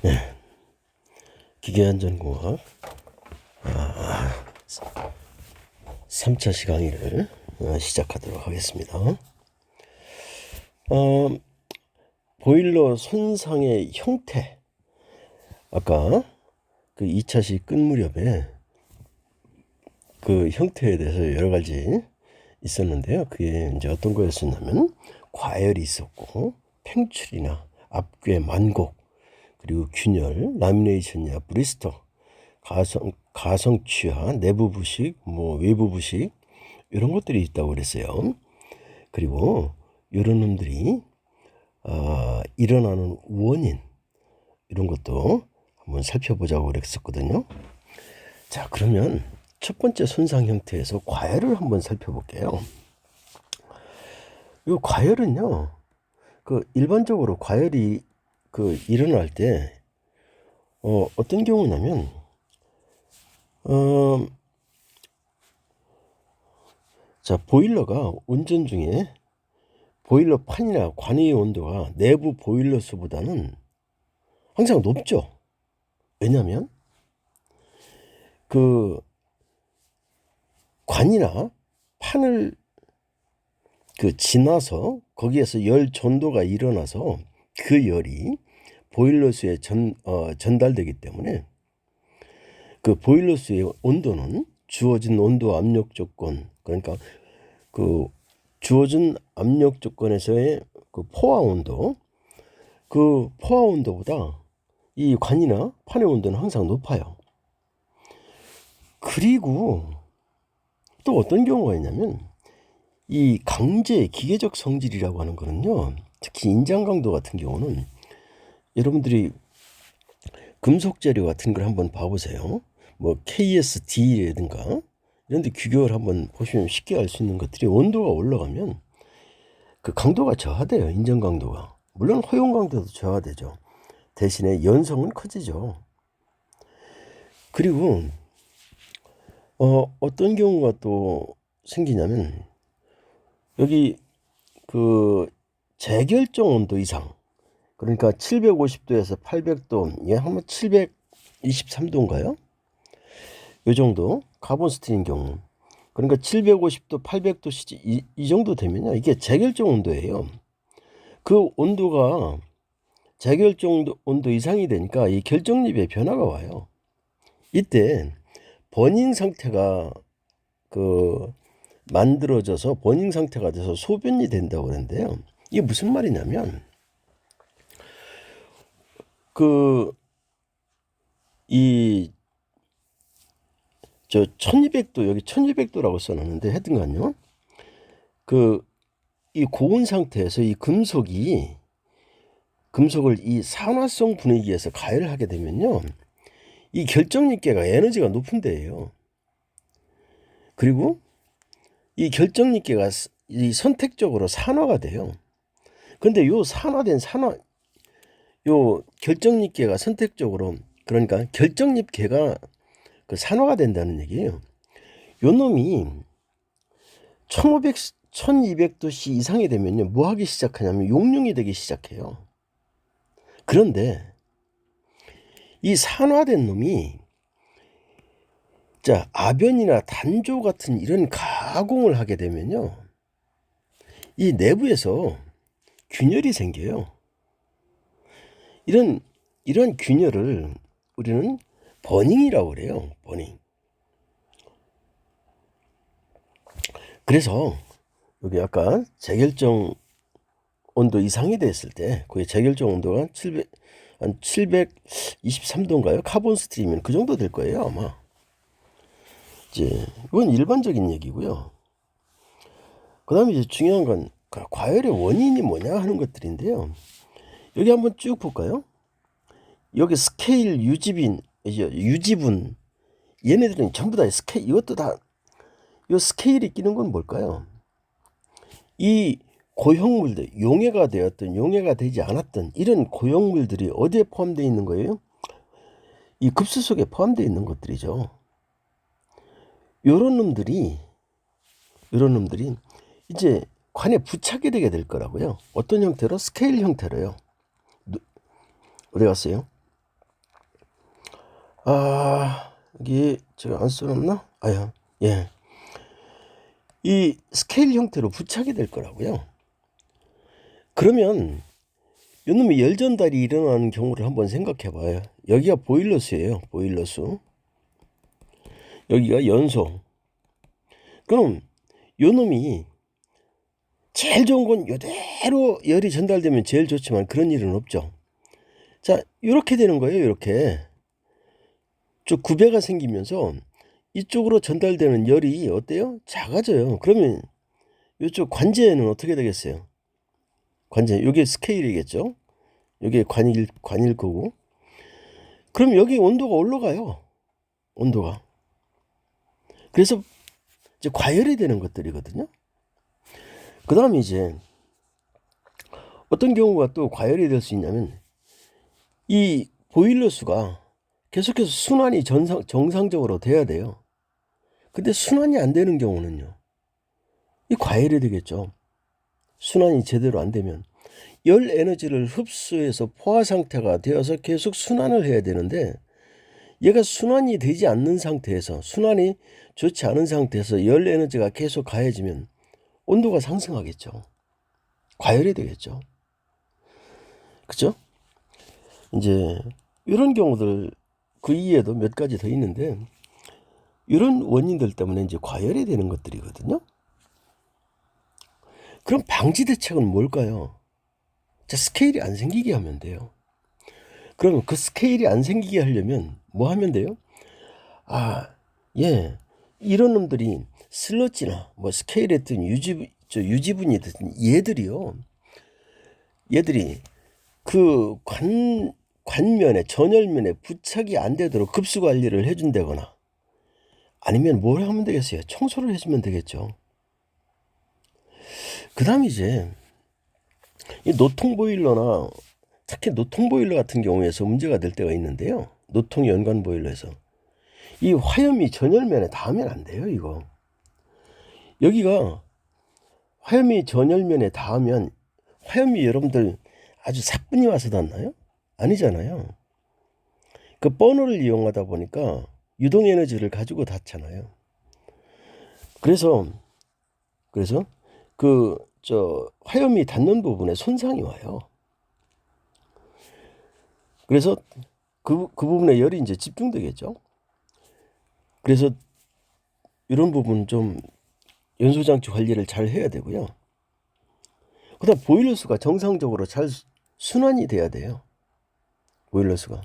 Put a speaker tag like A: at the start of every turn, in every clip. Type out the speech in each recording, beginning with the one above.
A: 네, 기계안전공학 3차 시강의를 시작하도록 하겠습니다. 보일러 손상의 형태, 아까 그 2차 시 끝 무렵에 그 형태에 대해서 여러 가지 있었는데요. 그게 이제 어떤 거였었냐면 과열이 있었고 팽출이나 앞괴 만곡, 그리고 균열, 라미네이션이나 브리스터, 가성 취하, 내부 부식, 외부 부식 이런 것들이 있다고 그랬어요. 그리고 이런 놈들이 일어나는 원인 이런 것도 한번 살펴보자고 그랬었거든요. 자, 그러면 첫 번째 손상 형태에서 과열을 한번 살펴볼게요. 이 과열은요, 일반적으로 과열이 일어날 때 어떤 경우냐면 자, 보일러가 운전 중에 보일러 판이나 관의 온도가 내부 보일러 수보다는 항상 높죠. 왜냐하면 그 관이나 판을 지나서 거기에서 열 전도가 일어나서 그 열이 보일러수에 전달되기 때문에 그 보일러수의 온도는 주어진 온도 압력 조건, 그러니까 그 주어진 압력 조건에서의 그 포화 온도, 그 포화 온도보다 이 관이나 판의 온도는 항상 높아요. 그리고 또 어떤 경우가 있냐면 이 강제 기계적 성질이라고 하는 거는요, 특히 인장 강도 같은 경우는 여러분들이 금속 재료 같은 걸 한번 봐보세요. KSD라든가 이런 데 규격을 한번 보시면 쉽게 알 수 있는 것들이 온도가 올라가면 그 강도가 저하돼요. 인장 강도가. 물론 허용 강도도 저하되죠. 대신에 연성은 커지죠. 그리고 어떤 경우가 또 생기냐면 여기 재결정 온도 이상, 그러니까 750도에서 800도, 한번 723도인가요? 이 정도 카본 스틸인 경우, 그러니까 750도, 800도 이 정도 되면요, 이게 재결정 온도예요. 그 온도가 재결정 온도 이상이 되니까 이 결정립에 변화가 와요. 이때 버닝 상태가 만들어져서 버닝 상태가 돼서 소변이 된다고 그러는데요. 이게 무슨 말이냐면 이 1200도, 여기 1200도라고 써놨는데 하여튼간요, 이 고온 상태에서 이 금속을 이 산화성 분위기에서 가열을 하게 되면요, 이 결정립계가 에너지가 높은 데예요. 그리고 이 결정립계가 이 선택적으로 산화가 돼요. 근데 요 결정립계가 선택적으로, 그러니까 결정립계가 산화가 된다는 얘기예요. 요 놈이 1200C 이상이 되면요, 뭐 하기 시작하냐면 용융이 되기 시작해요. 그런데 이 산화된 놈이 아변이나 단조 같은 이런 가공을 하게 되면요, 이 내부에서 균열이 생겨요. 이런 균열을 우리는 버닝이라고 그래요. 버닝. 그래서 여기 아까 재결정 온도 이상이 됐을 때, 그 재결정 온도가 한 723도인가요? 카본 스트림이면 그 정도 될 거예요, 아마. 이건 일반적인 얘기고요. 그 다음에 이제 중요한 건 과열의 원인이 뭐냐 하는 것들인데요. 여기 한번 쭉 볼까요? 여기 스케일 유지분, 얘네들은 전부 다 스케일, 이것도 다, 이 스케일이 끼는 건 뭘까요? 이 고형물들, 용해가 되었던, 용해가 되지 않았던 이런 고형물들이 어디에 포함되어 있는 거예요? 이 급수 속에 포함되어 있는 것들이죠. 요런 놈들이 이제 관에 부착이 되게 될 거라고요. 어떤 형태로? 스케일 형태로요. 어디 갔어요? 여기 제가 안 써놨나? 아야, 예. 이 스케일 형태로 부착이 될 거라고요. 그러면 요놈의 열 전달이 일어나는 경우를 한번 생각해 봐요. 여기가 보일러수예요. 보일러수. 여기가 연소. 그럼 요놈이 제일 좋은 건 이대로 열이 전달되면 제일 좋지만 그런 일은 없죠. 자, 이렇게 되는 거예요. 이렇게 쭉 구배가 생기면서 이쪽으로 전달되는 열이 어때요? 작아져요. 그러면 이쪽 관제는 어떻게 되겠어요? 관제, 이게 스케일이겠죠. 이게 관일 거고. 그럼 여기 온도가 올라가요. 온도가. 그래서 이제 과열이 되는 것들이거든요. 그 다음에 이제 어떤 경우가 또 과열이 될 수 있냐면 이 보일러 수가 계속해서 순환이 정상적으로 돼야 돼요. 근데 순환이 안 되는 경우는요. 이 과열이 되겠죠. 순환이 제대로 안 되면 열 에너지를 흡수해서 포화 상태가 되어서 계속 순환을 해야 되는데 얘가 순환이 되지 않는 상태에서 순환이 좋지 않은 상태에서 열 에너지가 계속 가해지면 온도가 상승하겠죠. 과열이 되겠죠. 그죠? 이제 이런 경우들 그 이외에도 몇 가지 더 있는데 이런 원인들 때문에 이제 과열이 되는 것들이거든요. 그럼 방지 대책은 뭘까요? 자, 스케일이 안 생기게 하면 돼요. 그러면 그 스케일이 안 생기게 하려면 뭐 하면 돼요? 예. 이런 놈들이 슬러지나 뭐 스케일이든 유지분이든 얘들이 그 관면에 전열면에 부착이 안 되도록 급수 관리를 해준다거나 아니면 뭘 하면 되겠어요? 청소를 해주면 되겠죠. 그 다음에 이제 이 노통 보일러나 특히 노통 보일러 같은 경우에서 문제가 될 때가 있는데요. 노통 연관 보일러에서 이 화염이 전열면에 닿으면 안 돼요. 이거 여기가 화염이 전열면에 닿으면 화염이 여러분들 아주 사뿐히 와서 닿나요? 아니잖아요. 그 버너를 이용하다 보니까 유동 에너지를 가지고 닿잖아요. 그래서 화염이 닿는 부분에 손상이 와요. 그래서 그 부분에 열이 이제 집중되겠죠. 그래서 이런 부분 좀 연소장치 관리를 잘 해야 되고요. 그다음 보일러수가 정상적으로 잘 순환이 돼야 돼요. 보일러수가.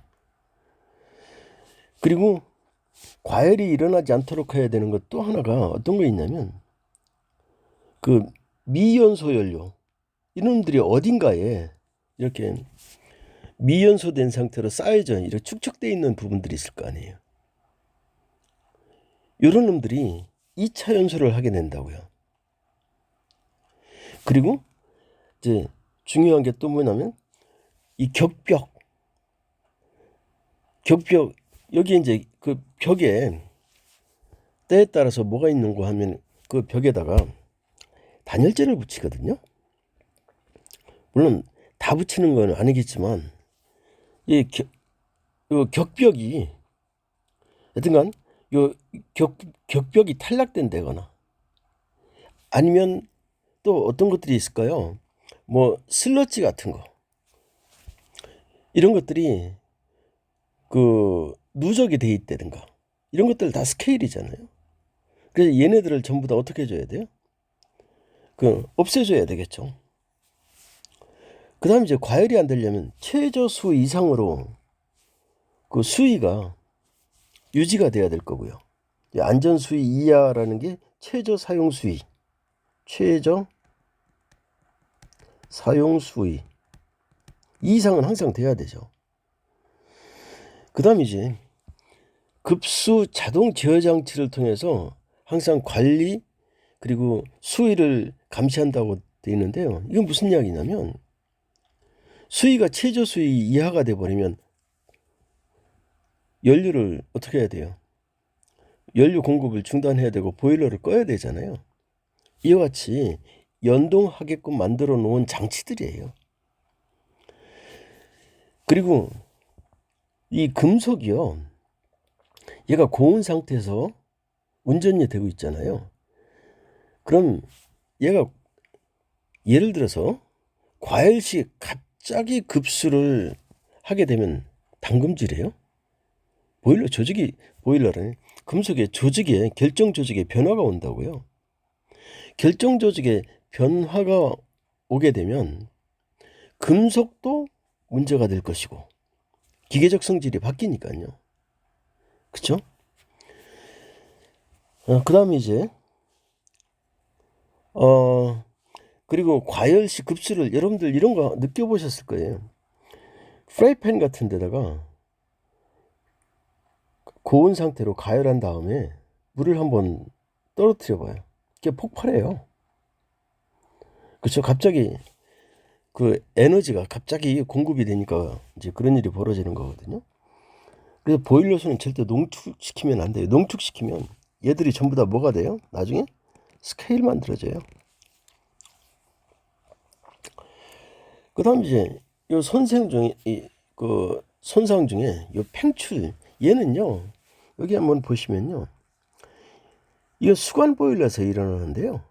A: 그리고 과열이 일어나지 않도록 해야 되는 것 또 하나가 어떤 거 있냐면 그 미연소 연료 이놈들이 어딘가에 이렇게 미연소된 상태로 쌓여져 이렇게 축적되어 있는 부분들이 있을 거 아니에요. 이런 놈들이 2차 연소를 하게 된다고요. 그리고 이제 중요한 게 또 뭐냐면 이 격벽 여기 이제 그 벽에 때에 따라서 뭐가 있는가 하면 그 벽에다가 단열재를 붙이거든요. 물론 다 붙이는 건 아니겠지만 이 격벽이 여튼간 요 격벽이 탈락된다거나 아니면 또 어떤 것들이 있을까요? 뭐 슬러지 같은 거 이런 것들이 그 누적이 돼 있다든가 이런 것들 다 스케일이잖아요. 그래서 얘네들을 전부 다 어떻게 해줘야 돼요? 없애줘야 되겠죠. 그 다음에 이제 과열이 안 되려면 최저수 이상으로 그 수위가 유지가 돼야 될 거고요. 안전 수위 이하라는 게 최저 사용 수위, 최저 사용 수위 이상은 항상 돼야 되죠. 그 다음에 이제 급수 자동 제어 장치를 통해서 항상 관리 그리고 수위를 감시한다고 되어 있는데요. 이건 무슨 이야기냐면 수위가 최저 수위 이하가 돼버리면 연료를 어떻게 해야 돼요? 연료 공급을 중단해야 되고 보일러를 꺼야 되잖아요. 이와 같이 연동하게끔 만들어 놓은 장치들이에요. 그리고 이 금속이요. 얘가 고온 상태에서 운전이 되고 있잖아요. 그럼 얘가 예를 들어서 과열시 갑자기 급수를 하게 되면 담금질이에요. 보일러 조직이 보일러는 금속의 조직에 결정 조직에 변화가 온다고요. 결정 조직에 변화가 오게 되면 금속도 문제가 될 것이고 기계적 성질이 바뀌니까요. 그쵸? 그 다음에 이제 그리고 과열시 급수를 여러분들 이런 거 느껴보셨을 거예요. 프라이팬 같은 데다가 고온 상태로 가열한 다음에 물을 한번 떨어뜨려 봐요. 이게 폭발해요. 그렇죠? 갑자기 그 에너지가 갑자기 공급이 되니까 이제 그런 일이 벌어지는 거거든요. 그래서 보일러수는 절대 농축시키면 안 돼요. 농축시키면 얘들이 전부 다 뭐가 돼요? 나중에 스케일 만들어져요. 그 다음 이제 요 손상 중에 그 손상 중에 요 팽출 얘는요 여기 한번 보시면요 이거 수관 보일러에서 일어나는데요.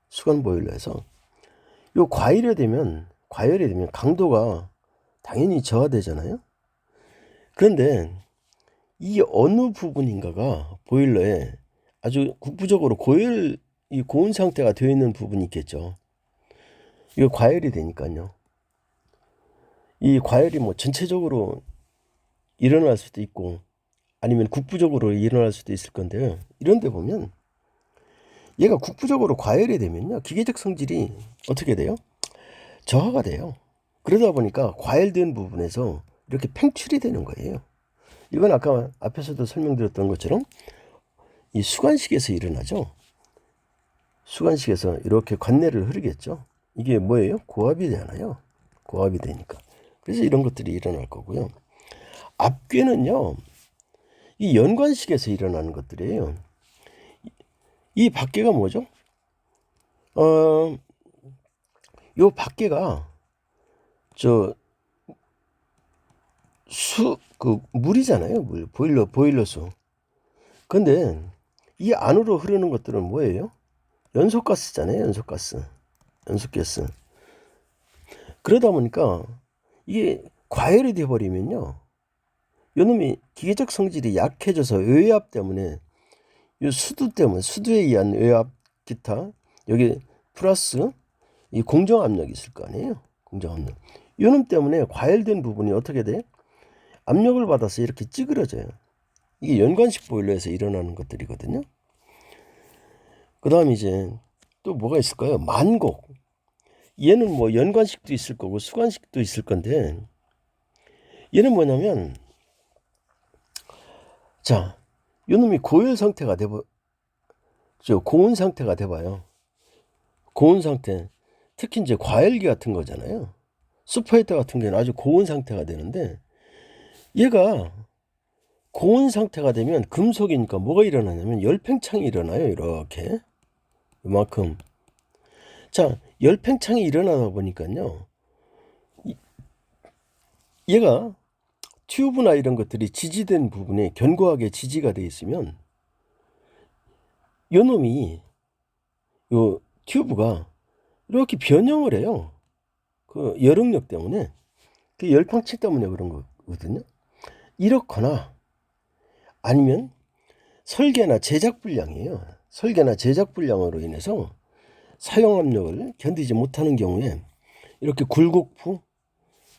A: 수관 보일러에서 요 과열이 되면 강도가 당연히 저하되잖아요. 그런데 이 어느 부분인가가 보일러에 아주 국부적으로 이 고온 상태가 되어 있는 부분이 있겠죠. 이거 과열이 되니까요. 이 과열이 뭐 전체적으로 일어날 수도 있고 아니면 국부적으로 일어날 수도 있을 건데요. 이런 데 보면 얘가 국부적으로 과열이 되면요. 기계적 성질이 어떻게 돼요? 저하가 돼요. 그러다 보니까 과열된 부분에서 이렇게 팽출이 되는 거예요. 이건 아까 앞에서도 설명드렸던 것처럼 이 수관식에서 일어나죠. 수관식에서 이렇게 관내를 흐르겠죠. 이게 뭐예요? 고압이 되잖아요. 고압이 되니까. 그래서 이런 것들이 일어날 거고요. 압괴는요. 이 연관식에서 일어나는 것들이에요. 이 밖에가 뭐죠? 요 밖에가 그 물이잖아요. 물. 보일러수. 근데 이 안으로 흐르는 것들은 뭐예요? 연소가스잖아요. 연소가스. 그러다 보니까 이게 과열이 돼버리면요. 요놈이 기계적 성질이 약해져서 외압 때문에 이 수두에 의한 외압 기타 여기 플러스 이 공정 압력이 있을 거 아니에요. 공정 압력. 요놈 때문에 과열된 부분이 어떻게 돼? 압력을 받아서 이렇게 찌그러져요. 이게 연관식 보일러에서 일어나는 것들이거든요. 그 다음에 이제 또 뭐가 있을까요? 만곡. 얘는 뭐 연관식도 있을 거고 수관식도 있을 건데 얘는 뭐냐면 자, 요놈이 고열 상태가 고온 상태가 돼봐요. 고온 상태. 특히 이제 과열기 같은 거잖아요. 슈퍼히터 같은 경우는 아주 고온 상태가 되는데 얘가 고온 상태가 되면 금속이니까 뭐가 일어나냐면 열팽창이 일어나요. 이렇게 이만큼. 자, 열팽창이 일어나다 보니까요. 얘가 튜브나 이런 것들이 지지된 부분에 견고하게 지지가 되어 있으면 요 놈이 요 튜브가 이렇게 변형을 해요. 그 열응력 때문에 그 열팽창 때문에 그런 거거든요. 이렇거나 아니면 설계나 제작 불량이에요. 설계나 제작 불량으로 인해서 사용 압력을 견디지 못하는 경우에 이렇게 굴곡부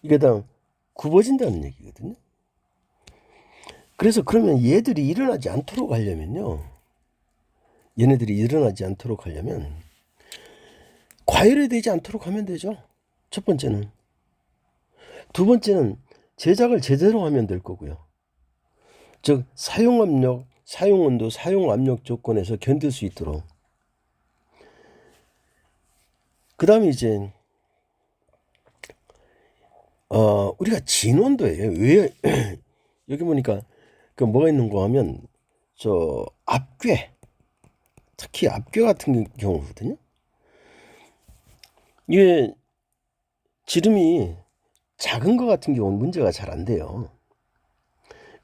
A: 이게 다 굽어진다는 얘기거든요. 그래서 그러면 얘네들이 일어나지 않도록 하려면 과열이 되지 않도록 하면 되죠. 첫 번째는. 두 번째는 제작을 제대로 하면 될 거고요. 즉 사용 압력, 사용 온도, 사용 압력 조건에서 견딜 수 있도록. 그 다음에 이제 우리가 진온도예요. 왜 여기 보니까 그 뭐가 있는 거 하면 압괴, 특히 압괴 같은 경우거든요. 이게 지름이 작은 거 같은 경우는 문제가 잘 안 돼요.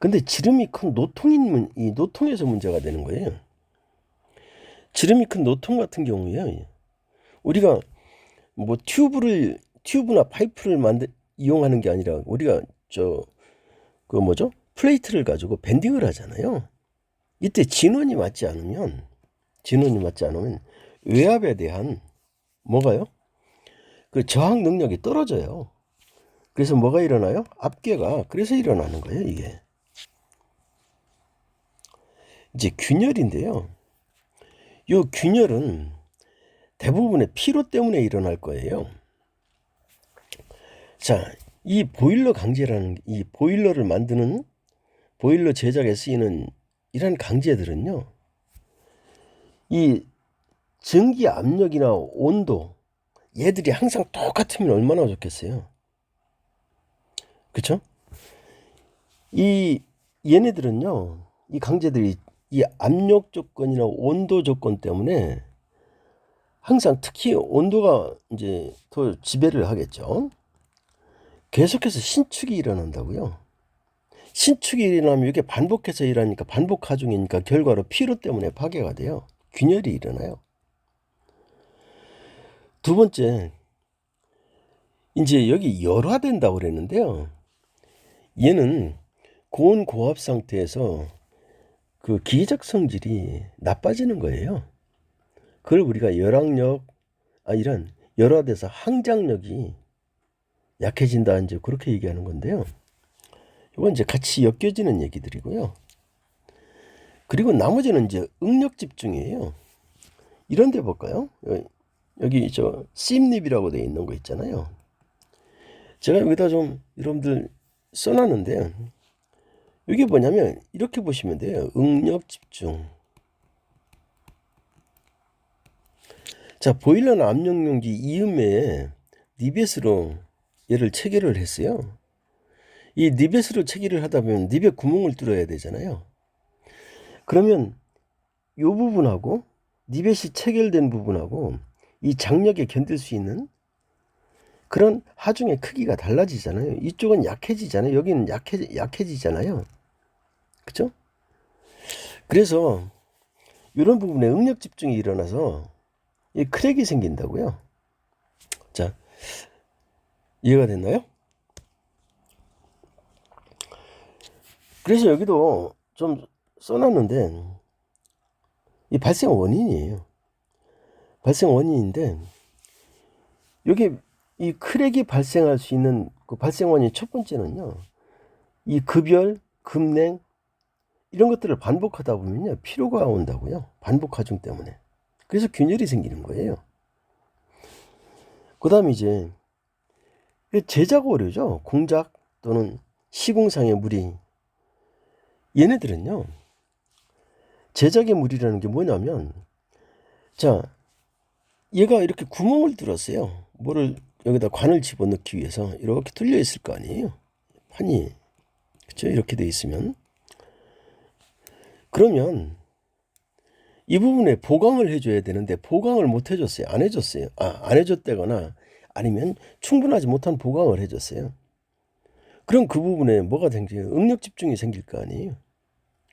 A: 근데 지름이 큰 이 노통에서 문제가 되는 거예요. 지름이 큰 노통 같은 경우에요. 우리가 뭐 튜브나 파이프를 이용하는 게 아니라 우리가 플레이트를 가지고 밴딩을 하잖아요. 이때 진원이 맞지 않으면 외압에 대한 뭐가요? 그 저항 능력이 떨어져요. 그래서 뭐가 일어나요? 압계가 그래서 일어나는 거예요, 이게. 이제 균열인데요. 이 균열은 대부분의 피로 때문에 일어날 거예요. 자, 이 보일러를 만드는 보일러 제작에 쓰이는 이런 강제들은요. 이 전기 압력이나 온도 얘들이 항상 똑같으면 얼마나 좋겠어요. 그쵸? 얘네들은요. 이 강제들이 이 압력 조건이나 온도 조건 때문에 항상 특히 온도가 이제 더 지배를 하겠죠. 계속해서 신축이 일어난다고요. 신축이 일어나면 이게 반복해서 일어나니까 반복 하중이니까 결과로 피로 때문에 파괴가 돼요. 균열이 일어나요. 두 번째, 이제 여기 열화된다고 그랬는데요. 얘는 고온 고압 상태에서 그 기계적 성질이 나빠지는 거예요. 그걸 우리가 이런 열화돼서 항장력이 약해진다 이제 그렇게 얘기하는 건데요. 이건 이제 같이 엮여지는 얘기들이고요. 그리고 나머지는 이제 응력 집중이에요. 이런 데 볼까요? 여기 씹립이라고 되어 있는 거 있잖아요. 제가 여기다 좀 여러분들 써놨는데 이게 뭐냐면 이렇게 보시면 돼요. 응력 집중. 자, 보일러나 압력용기 이음매에 니벳으로 얘를 체결을 했어요. 이 니벳으로 체결을 하다 보면 니벳 구멍을 뚫어야 되잖아요. 그러면 이 부분하고 니벳이 체결된 부분하고 이 장력에 견딜 수 있는 그런 하중의 크기가 달라지잖아요. 이쪽은 약해지잖아요. 여기는 약해지잖아요. 그죠? 그래서 이런 부분에 응력 집중이 일어나서 이 크랙이 생긴다고요. 자, 이해가 됐나요? 그래서 여기도 좀 써놨는데 이 발생 원인이에요. 발생 원인인데 여기 이 크랙이 발생할 수 있는 그 발생 원인 첫 번째는요. 이 급열, 급냉 이런 것들을 반복하다 보면요. 피로가 온다고요. 반복 하중 때문에. 그래서 균열이 생기는 거예요. 그 다음에 이제 제작 오류죠. 공작 또는 시공상의 무리. 얘네들은요. 제작의 무리라는 게 뭐냐면 자, 얘가 이렇게 구멍을 뚫었어요. 뭐를 여기다 관을 집어넣기 위해서 이렇게 뚫려 있을 거 아니에요. 판이. 그렇죠? 이렇게 돼 있으면 그러면 이 부분에 보강을 해줘야 되는데 보강을 못 해줬어요. 안 해줬어요. 안 해줬다거나 아니면 충분하지 못한 보강을 해줬어요. 그럼 그 부분에 뭐가 생겨요? 응력 집중이 생길 거 아니에요.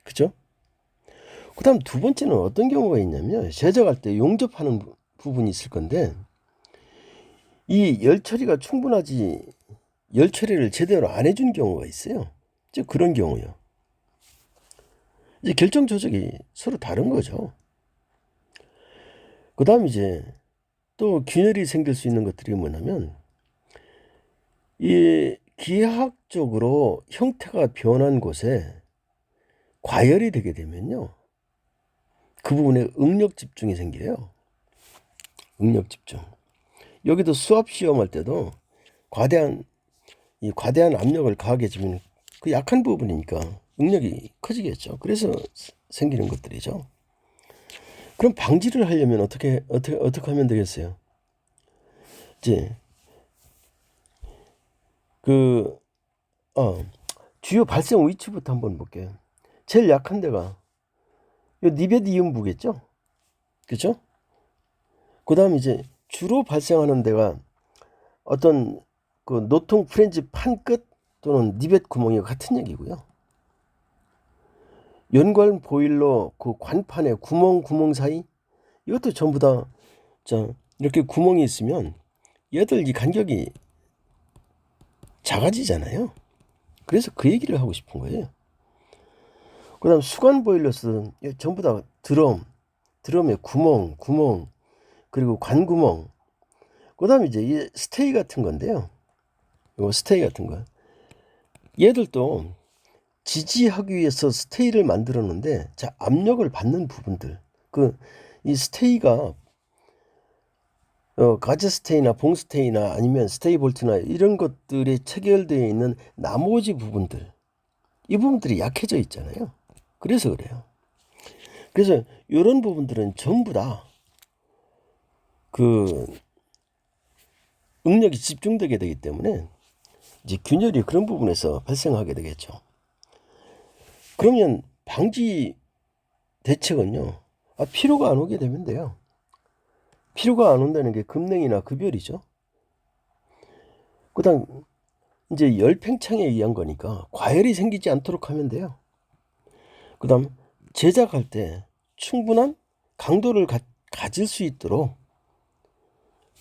A: 그죠? 그 다음 두 번째는 어떤 경우가 있냐면 제작할 때 용접하는 부분이 있을 건데 이 열 처리를 제대로 안 해준 경우가 있어요. 즉 그런 경우요. 이제 결정 조작이 서로 다른 거죠. 그 다음 이제 또 균열이 생길 수 있는 것들이 뭐냐면 이 기하학적으로 형태가 변한 곳에 과열이 되게 되면요. 그 부분에 응력 집중이 생겨요. 응력 집중. 여기도 수압 시험할 때도 과대한 압력을 가하게 주면 그 약한 부분이니까 응력이 커지겠죠. 그래서 생기는 것들이죠. 그럼 방지를 하려면 어떻게 하면 되겠어요? 이제 주요 발생 위치부터 한번 볼게요. 제일 약한 데가 요 니벳 이음부겠죠? 그렇죠? 그다음 이제 주로 발생하는 데가 어떤 그 노통 프렌즈 판 끝 또는 니벳 구멍이 같은 얘기고요. 연관 보일러 그 관판에 구멍 사이 이것도 전부 다 이렇게 구멍이 있으면 얘들 이 간격이 작아지잖아요. 그래서 그 얘기를 하고 싶은 거예요. 그 다음 수관 보일러스는 전부 다 드럼에 구멍 그리고 관구멍. 그 다음에 이제 이 스테이 같은 건데요. 이거 스테이 같은 거. 얘들도 지지하기 위해서 스테이를 만들었는데, 자, 압력을 받는 부분들. 이 스테이가, 가즈 스테이나 봉 스테이나 아니면 스테이 볼트나 이런 것들이 체결되어 있는 나머지 부분들. 이 부분들이 약해져 있잖아요. 그래서 그래요. 그래서 이런 부분들은 전부 다 응력이 집중되게 되기 때문에 이제 균열이 그런 부분에서 발생하게 되겠죠. 그러면 방지 대책은요. 피로가 안 오게 되면 돼요. 피로가 안 온다는 게 급냉이나 급열이죠. 그다음 이제 열팽창에 의한 거니까 과열이 생기지 않도록 하면 돼요. 그다음 제작할 때 충분한 강도를 가질 수 있도록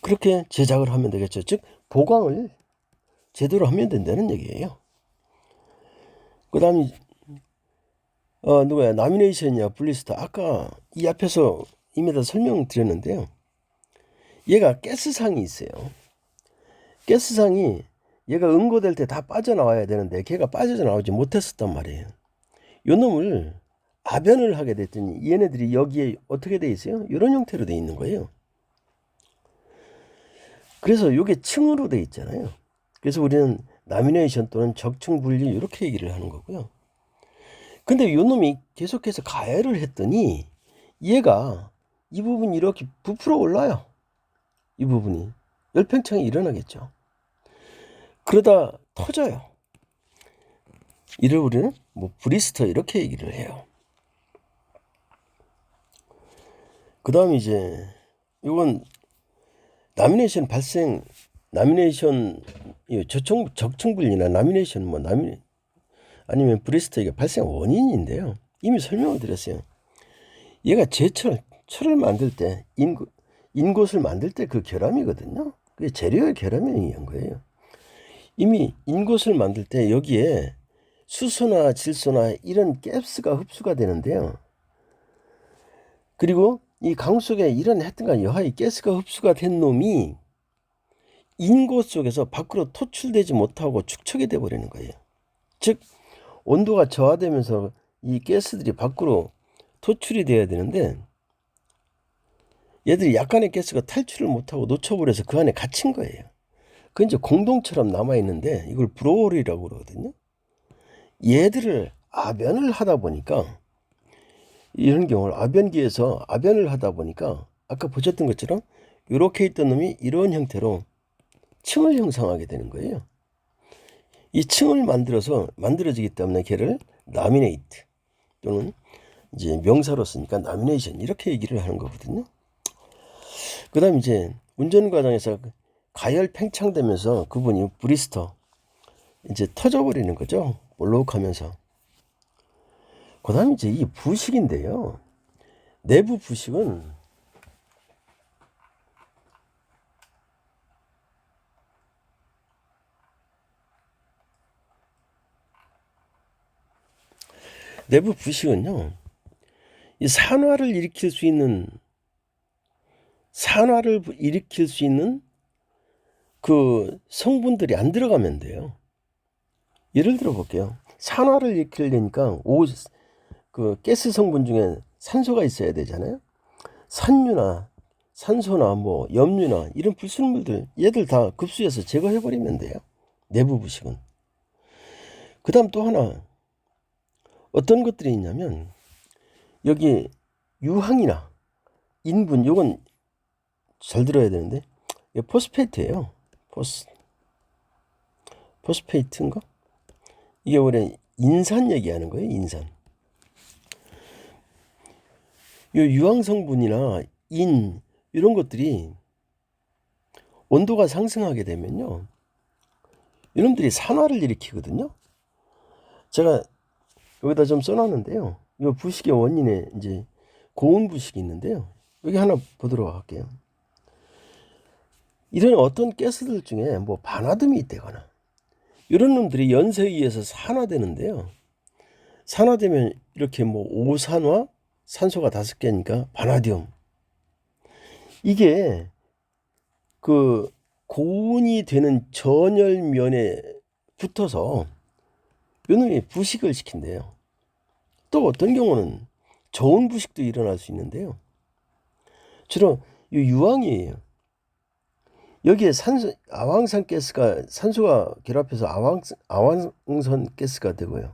A: 그렇게 제작을 하면 되겠죠. 즉 보강을 제대로 하면 된다는 얘기예요. 그다음 누구야? 라미네이션이냐 블리스터. 아까 이 앞에서 이미 다 설명드렸는데요. 얘가 가스상이 있어요. 가스상이 얘가 응고될 때 다 빠져나와야 되는데 걔가 빠져나오지 못했었단 말이에요. 요 놈을 아변을 하게 됐더니 얘네들이 여기에 어떻게 돼 있어요? 이런 형태로 돼 있는 거예요. 그래서 요게 층으로 돼 있잖아요. 그래서 우리는 라미네이션 또는 적층 분리 이렇게 얘기를 하는 거고요. 근데 요 놈이 계속해서 가열을 했더니 얘가 이 부분이 이렇게 부풀어 올라요. 이 부분이 열팽창이 일어나겠죠. 그러다 터져요. 이를 우리는 브리스터 이렇게 얘기를 해요. 그 다음 이제 이건 라미네이션 적층 분리나 라미네이션 아니면 브리스터 이게 발생 원인인데요. 이미 설명을 드렸어요. 얘가 철을 만들 때 인곳을 만들 때 그 결함이거든요. 그게 재료의 결함에 의한 거예요. 이미 인곳을 만들 때 여기에 수소나 질소나 이런 가스가 흡수가 되는데요. 그리고 이 강 속에 이런 하여튼간 여하의 가스가 흡수가 된 놈이 인곳 속에서 밖으로 토출되지 못하고 축적이 돼 버리는 거예요. 즉 온도가 저하되면서 이 가스들이 밖으로 토출이 돼야 되는데 얘들이 약간의 가스가 탈출을 못하고 놓쳐버려서 그 안에 갇힌 거예요. 그 이제 공동처럼 남아있는데 이걸 브로홀이라고 그러거든요. 얘들을 아변을 하다 보니까 이런 경우를 아변기에서 아변을 하다 보니까 아까 보셨던 것처럼 이렇게 있던 놈이 이런 형태로 층을 형성하게 되는 거예요. 이 층을 만들어지기 때문에 걔를 라미네이트 또는 이제 명사로 쓰니까 라미네이션 이렇게 얘기를 하는 거거든요. 그 다음 이제 운전 과정에서 가열 팽창되면서 그분이 브리스터 이제 터져버리는 거죠. 볼록하면서. 그 다음 이제 이 부식인데요. 내부 부식은 이 산화를 일으킬 수 있는 그 성분들이 안 들어가면 돼요. 예를 들어 볼게요. 산화를 일으키려니까 그 가스 성분 중에 산소가 있어야 되잖아요. 산소나 염류나 이런 불순물들 얘들 다 급수해서 제거해 버리면 돼요. 내부 부식은. 그 다음 또 하나 어떤 것들이 있냐면 여기 유황이나 인분 요건 잘 들어야 되는데 포스페이트예요. 포스페이트인가? 이게 원래 인산 얘기하는 거예요. 인산. 요 유황 성분이나 이런 것들이 온도가 상승하게 되면요. 이놈들이 산화를 일으키거든요. 제가 여기다 좀 써놨는데요. 이 부식의 원인에 이제 고온 부식이 있는데요. 여기 하나 보도록 할게요. 이런 어떤 가스들 중에 뭐 반화점이 있다거나 이런 놈들이 연세에 의해서 산화되는데요. 산화되면 이렇게 뭐 오산화, 산소가 5개니까 바나디움. 이게 그 고온이 되는 전열면에 붙어서 요놈이 부식을 시킨대요. 또 어떤 경우는 저온 부식도 일어날 수 있는데요. 주로 이 유황이에요. 여기에 아황산 가스가 산소가 결합해서 아황산 가스가 되고요.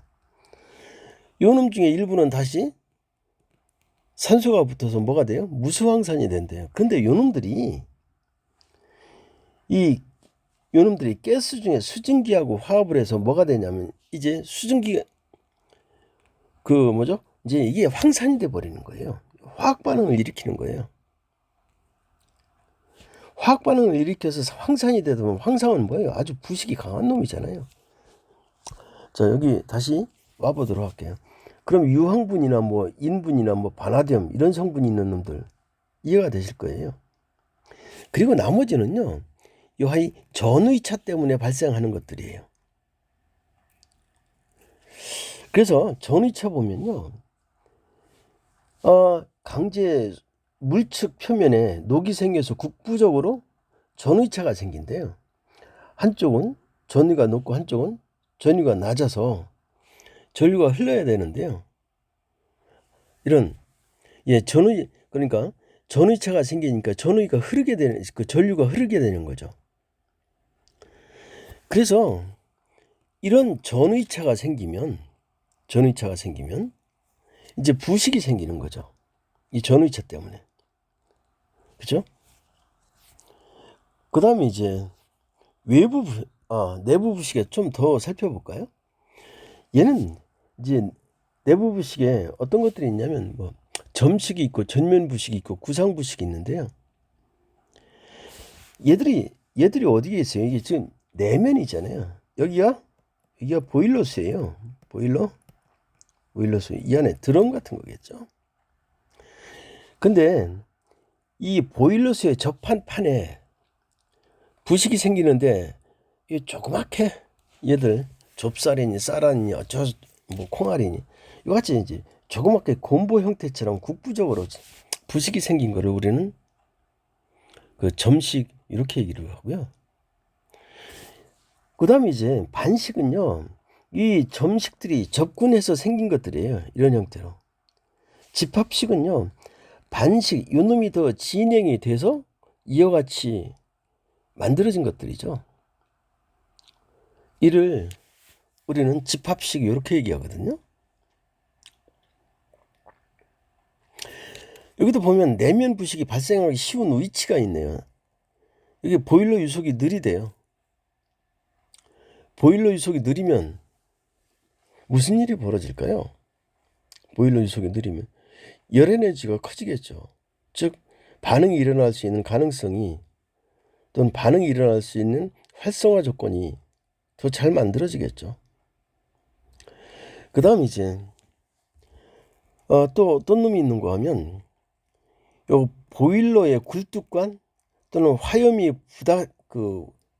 A: 요놈 중에 일부는 다시 산소가 붙어서 뭐가 돼요? 무수황산이 된대요. 근데 요놈들이 가스 중에 수증기하고 화합을 해서 뭐가 되냐면 이제 수증기가 이제 이게 황산이 돼 버리는 거예요. 화학 반응을 일으키는 거예요. 화학 반응을 일으켜서 황산이 되다 보면 황산은 뭐예요? 아주 부식이 강한 놈이잖아요. 자, 여기 다시 와보도록 할게요. 그럼 유황분이나 뭐 인분이나 뭐 바나디움 이런 성분이 있는 놈들 이해가 되실 거예요. 그리고 나머지는요, 요하이 전의차 때문에 발생하는 것들이에요. 그래서 전의차 보면요, 강제 물측 표면에 녹이 생겨서 국부적으로 전의차가 생긴대요. 한쪽은 전위가 높고 한쪽은 전위가 낮아서 전류가 흘러야 되는데요. 이런 그러니까 전위차가 생기니까 전위가 흐르게 되는 그 전류가 흐르게 되는 거죠. 그래서 이런 전위차가 생기면 이제 부식이 생기는 거죠. 이 전위차 때문에. 그죠? 그 다음에 이제 내부 부식에 좀 더 살펴볼까요? 얘는 이제 내부 부식에 어떤 것들이 있냐면 뭐 점식이 있고 전면 부식이 있고 구상 부식이 있는데요. 얘들이 어디에 있어요? 이게 지금 내면이잖아요. 여기가 보일러수예요. 보일러수. 이 안에 드럼 같은 거겠죠. 근데 이 보일러수의 접한 판에 부식이 생기는데 이 조그맣게 얘들 좁쌀이니 쌀알이니 뭐 콩알이니 이같이 이제 조그맣게 곰보 형태처럼 국부적으로 부식이 생긴 거를 우리는 그 점식 이렇게 얘기를 하고요. 그 다음에 이제 반식은요, 이 점식들이 접근해서 생긴 것들이에요. 이런 형태로. 집합식은요, 반식 요놈이 더 진행이 돼서 이와 같이 만들어진 것들이죠. 이를 우리는 집합식 이렇게 얘기하거든요. 여기도 보면 내면 부식이 발생하기 쉬운 위치가 있네요. 이게 보일러 유속이 느리대요. 보일러 유속이 느리면 무슨 일이 벌어질까요? 보일러 유속이 느리면 열 에너지가 커지겠죠. 즉 반응이 일어날 수 있는 가능성이 또는 반응이 일어날 수 있는 활성화 조건이 더 잘 만들어지겠죠. 그 다음 이제 또 어떤 놈이 있는 거 하면 요 보일러의 굴뚝관 또는 화염이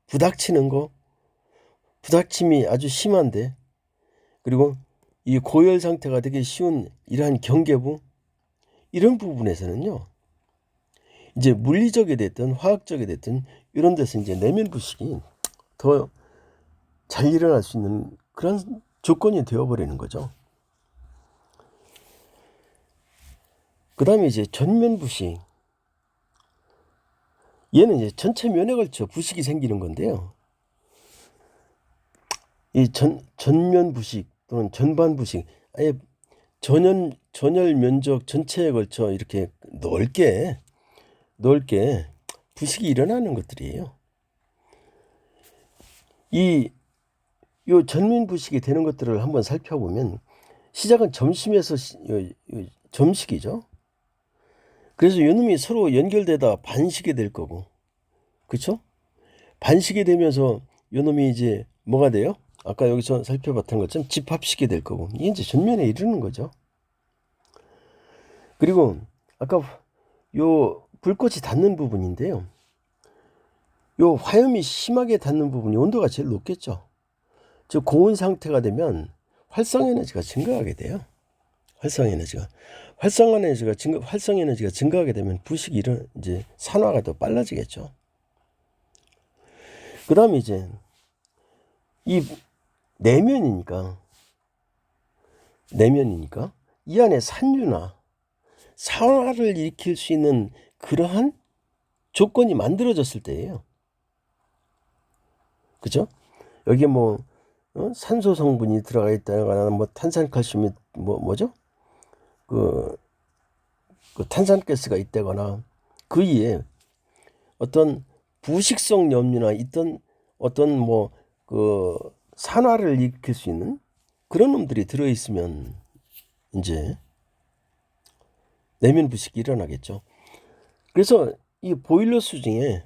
A: 부닥치는 거, 부닥침이 아주 심한데, 그리고 이 고열 상태가 되게 쉬운 이러한 경계부 이런 부분에서는요, 이제 물리적이 됐든 화학적이 됐든 이런 데서 이제 내면 부식이 더 잘 일어날 수 있는 그런 조건이 되어버리는 거죠. 그 다음에 이제 전면 부식. 얘는 이제 전체 면에 걸쳐 부식이 생기는 건데요. 이 전면 부식 또는 전반 부식, 아예 전열 면적 전체에 걸쳐 이렇게 넓게 부식이 일어나는 것들이에요. 요 전면 부식이 되는 것들을 한번 살펴보면 시작은 점심에서 점식이죠. 그래서 요놈이 서로 연결되다 반식이 될 거고, 그렇죠? 반식이 되면서 요놈이 이제 뭐가 돼요? 아까 여기서 살펴봤던 것처럼 집합식이 될 거고, 이게 이제 전면에 이르는 거죠. 그리고 아까 요 불꽃이 닿는 부분인데요. 요 화염이 심하게 닿는 부분이 온도가 제일 높겠죠. 즉 고온 상태가 되면 활성 에너지가 증가하게 돼요. 활성 에너지가 증가하게 되면 부식이 이제 산화가 더 빨라지겠죠. 그다음에 이제 이 내면이니까 이 안에 산유나 산화를 일으킬 수 있는 그러한 조건이 만들어졌을 때예요. 그죠? 여기 뭐 산소 성분이 들어가 있다거나 뭐 탄산칼슘이 뭐죠? 그 탄산가스가 있다거나 그 이에 어떤 부식성 염류나 있던 어떤 뭐 그 산화를 일으킬 수 있는 그런 놈들이 들어 있으면 이제 내면 부식이 일어나겠죠. 그래서 이 보일러수 중에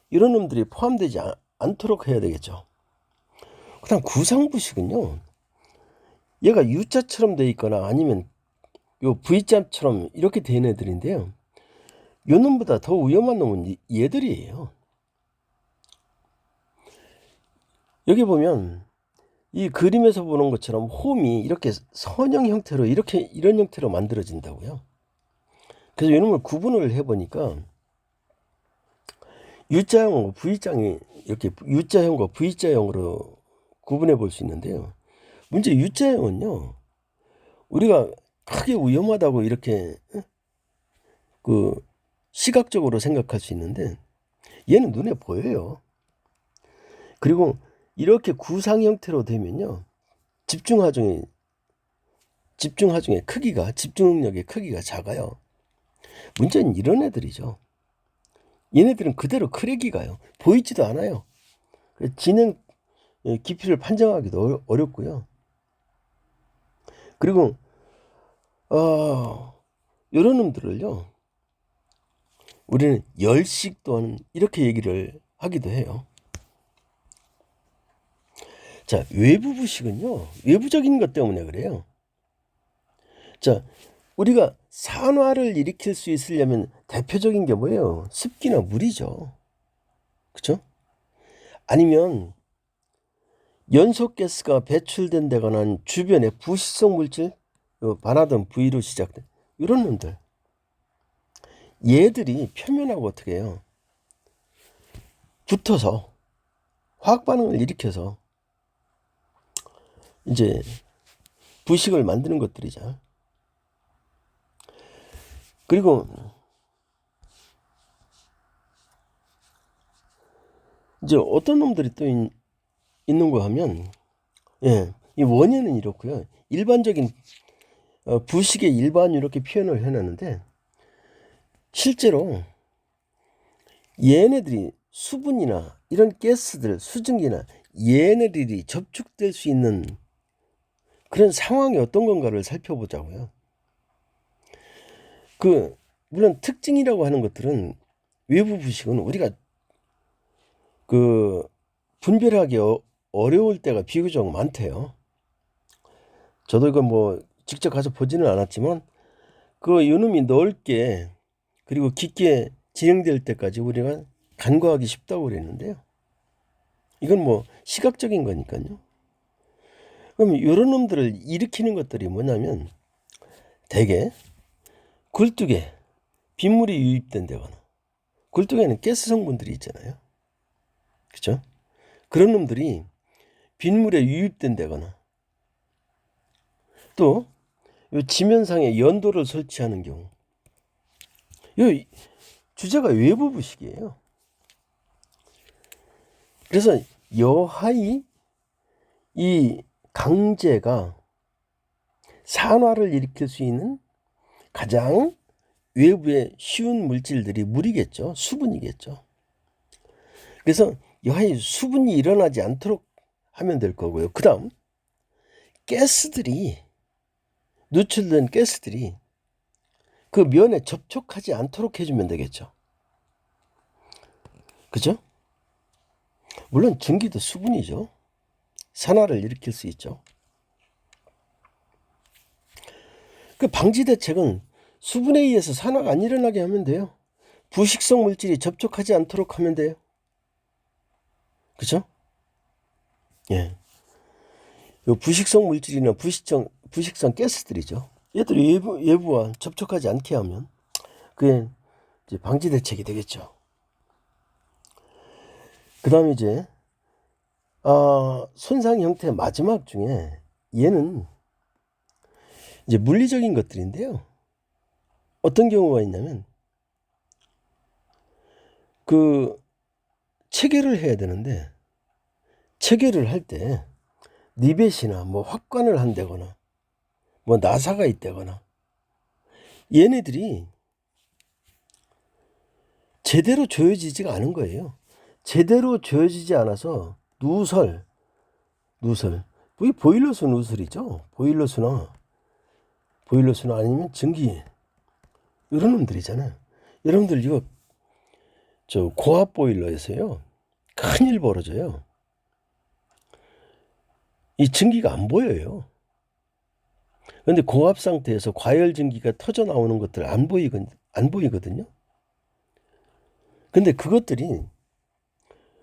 A: 이런 놈들이 포함되지 않도록 해야 되겠죠. 그다음 구상부식은요, 얘가 U자처럼 돼 있거나 아니면 요 V자처럼 이렇게 된 애들인데요, 요 놈보다 더 위험한 놈은 얘들이에요. 여기 보면 이 그림에서 보는 것처럼 홈이 이렇게 선형 형태로 이런 형태로 만들어진다고요. 그래서 이놈을 구분을 해보니까 U자형과 V자형이 이렇게 U자형과 V자형으로 구분해 볼 수 있는데요. 문제 U자형은요, 우리가 크게 위험하다고 이렇게 그 시각적으로 생각할 수 있는데 얘는 눈에 보여요. 그리고 이렇게 구상 형태로 되면요, 집중하중의 크기가, 집중력의 크기가 작아요. 문제는 이런 애들이죠. 얘네들은 그대로 크래기가요. 보이지도 않아요. 진행 깊이를 판정하기도 어렵고요. 그리고 이런 놈들을요, 우리는 열식 또는 이렇게 얘기를 하기도 해요. 자, 외부 부식은요, 외부적인 것 때문에 그래요. 자, 우리가 산화를 일으킬 수 있으려면 대표적인 게 뭐예요? 습기나 물이죠. 그렇죠? 아니면 연소가스가 배출된다거나 주변에 부식성 물질, 반화된 V로 시작된 이런 놈들, 얘들이 표면하고 어떻게 해요? 붙어서 화학 반응을 일으켜서 이제 부식을 만드는 것들이죠. 그리고 이제 어떤 놈들이 또 있는 거 하면, 이 원인은 이렇고요. 일반적인 부식의 일반 이렇게 표현을 해놨는데, 실제로 얘네들이 수분이나 이런 가스들, 수증기나 얘네들이 접촉될 수 있는 그런 상황이 어떤 건가를 살펴보자고요. 물론 특징이라고 하는 것들은, 외부 부식은 우리가 분별하기 어려울 때가 비교적 많대요. 저도 이거 뭐 직접 가서 보지는 않았지만 요놈이 넓게 그리고 깊게 진행될 때까지 우리가 간과하기 쉽다고 그랬는데요. 이건 뭐 시각적인 거니까요. 그럼 이런 놈들을 일으키는 것들이 뭐냐면, 대개 굴뚝에 빗물이 유입된다거나, 굴뚝에는 가스 성분들이 있잖아요. 그렇죠? 그런 놈들이 빗물에 유입된다거나, 또 지면상에 연도를 설치하는 경우, 이 주제가 외부 부식이에요. 그래서 여하이 이 강제가 산화를 일으킬 수 있는 가장 외부에 쉬운 물질들이 물이겠죠. 수분이겠죠. 그래서 여하이 수분이 일어나지 않도록 하면 될 거고요. 그 다음 누출된 가스들이 그 면에 접촉하지 않도록 해주면 되겠죠. 그죠? 물론 전기도 수분이죠. 산화를 일으킬 수 있죠. 그 방지 대책은 수분에 의해서 산화가 안 일어나게 하면 돼요. 부식성 물질이 접촉하지 않도록 하면 돼요. 그죠? 예. 요 부식성 물질이나 부식성 가스들이죠. 얘들이 외부와 접촉하지 않게 하면 그게 이제 방지 대책이 되겠죠. 그 다음에 이제 손상 형태 마지막 중에 얘는 이제 물리적인 것들인데요. 어떤 경우가 있냐면 그 체결을 해야 되는데 체결을 할 때 니벳이나 뭐 확관을 한다거나 뭐 나사가 있다거나 얘네들이 제대로 조여지지가 않은 거예요. 제대로 조여지지 않아서 누설 이 보일러수 누설이죠. 보일러수나 아니면 전기 이런 놈들이잖아요. 여러분들 이거 저 고압 보일러에서요 큰일 벌어져요. 이 전기가 안 보여요. 그런데 고압 상태에서 과열 전기가 터져 나오는 것들 안 보이거든요. 근데 그것들이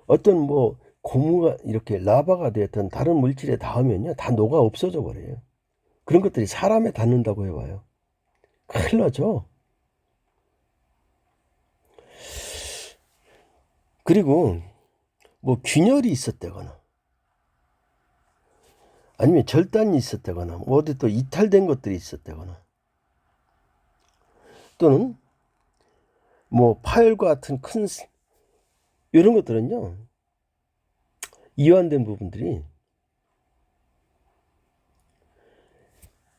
A: 어떤 뭐 고무가 이렇게 라바가 되었던 다른 물질에 닿으면요 다 녹아 없어져 버려요. 그런 것들이 사람에 닿는다고 해봐요. 큰일 나죠. 그리고 뭐 균열이 있었다거나 아니면 절단이 있었다거나 뭐 어디 또 이탈된 것들이 있었다거나 또는 뭐 파열과 같은 큰 이런 것들은요 이완된 부분들이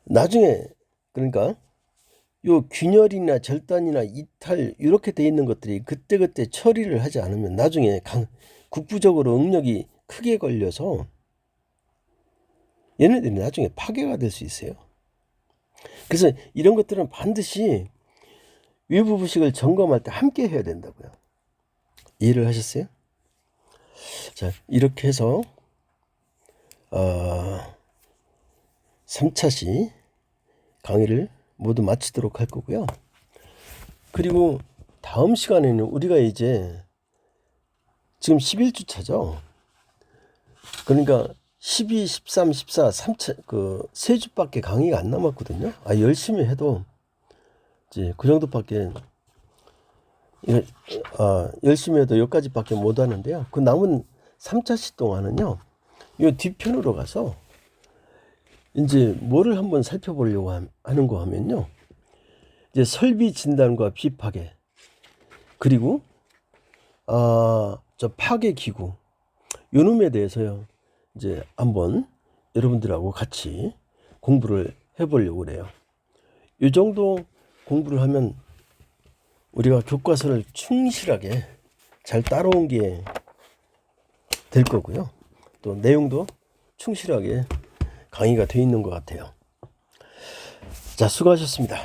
A: 나중에 그러니까 요 균열이나 절단이나 이탈 이렇게 돼 있는 것들이 그때그때 처리를 하지 않으면 나중에 국부적으로 응력이 크게 걸려서 얘네들이 나중에 파괴가 될 수 있어요. 그래서 이런 것들은 반드시 외부 부식을 점검할 때 함께 해야 된다고요. 이해를 하셨어요? 자, 이렇게 해서 3차시 강의를 모두 마치도록 할 거고요. 그리고 다음 시간에는 우리가 이제 지금 11주차죠. 그러니까 12, 13, 14, 3차 그 3주밖에 강의가 안 남았거든요. 열심히 해도 이제 그 정도밖에 열심히 해도 여기까지밖에 못 하는데요. 그 남은 3차시 동안은요. 이 뒤편으로 가서 이제 뭐를 한번 살펴보려고 하는 거 하면요. 이제 설비 진단과 비파괴 그리고 저 파괴 기구 요놈에 대해서요. 이제 한번 여러분들하고 같이 공부를 해보려고 그래요. 이 정도 공부를 하면 우리가 교과서를 충실하게 잘 따라온 게 될 거고요. 또 내용도 충실하게 강의가 되어 있는 것 같아요. 자, 수고하셨습니다.